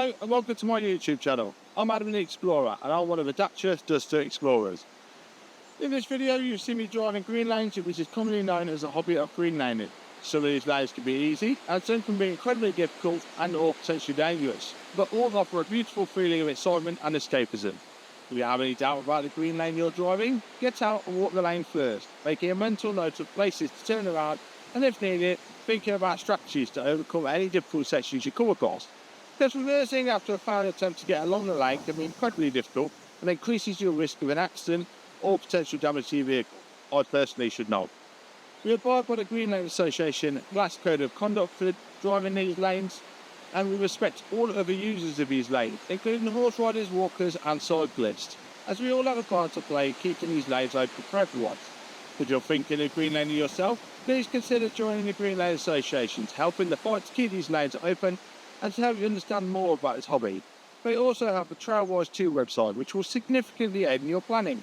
Hello and welcome to my YouTube channel. I'm Adam the Explorer and I'm one of the Dacia Duster Explorers. In this video you'll see me driving green lanes, which is commonly known as a hobby of green laning. Some of these lanes can be easy and some can be incredibly difficult and or potentially dangerous, but all offer a beautiful feeling of excitement and escapism. If you have any doubt about the green lane you're driving, get out and walk the lane first, making a mental note of places to turn around and if needed, thinking about strategies to overcome any difficult sections you come across. Because reversing after a failed attempt to get along the lane can be incredibly difficult and increases your risk of an accident or potential damage to your vehicle. I personally should know. We abide by the Green Lane Association Glass Code of Conduct for driving these lanes, and we respect all other users of these lanes, including horse riders, walkers and cyclists, as we all have a part to play keeping these lanes open for everyone. If you're thinking of green laning yourself, please consider joining the Green Lane Association to help in the fight to keep these lanes open and to help you understand more about this hobby. We also have the Trailwise 2 website, which will significantly aid in your planning.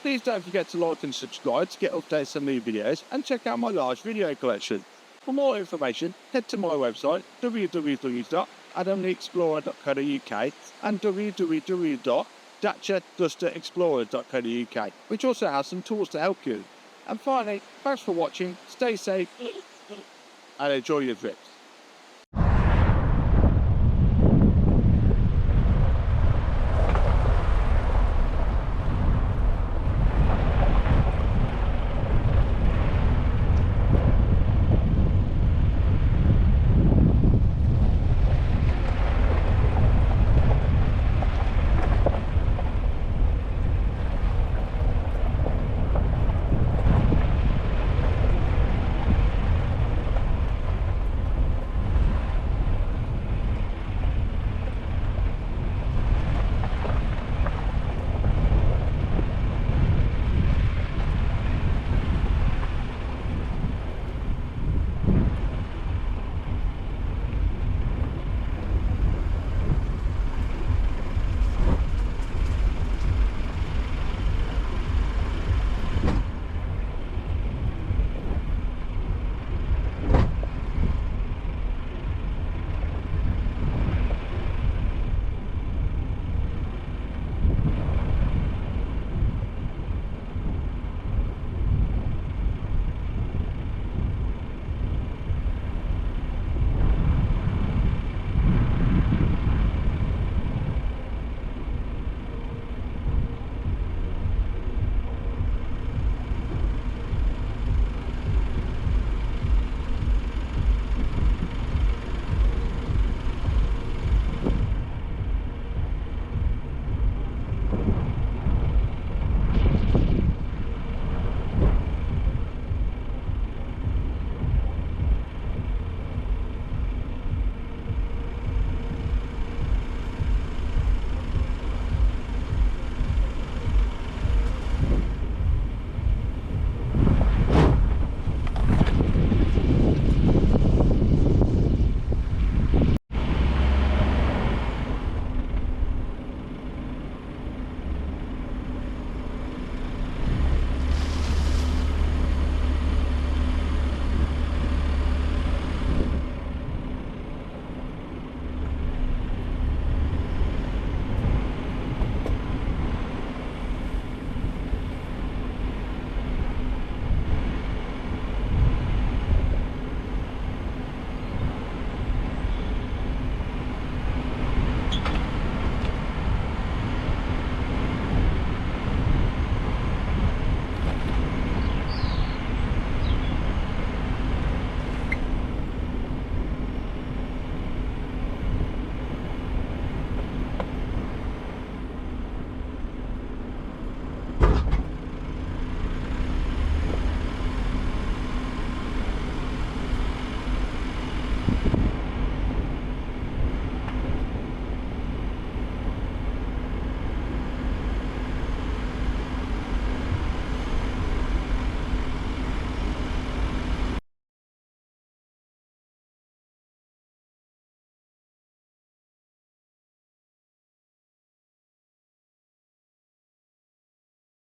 Please don't forget to like and subscribe to get updates on new videos and check out my large video collection. For more information, head to my website www.adamtheexplorer.co.uk and www.daciadusterexplorer.co.uk, which also has some tools to help you. And finally, thanks for watching, stay safe and enjoy your trips.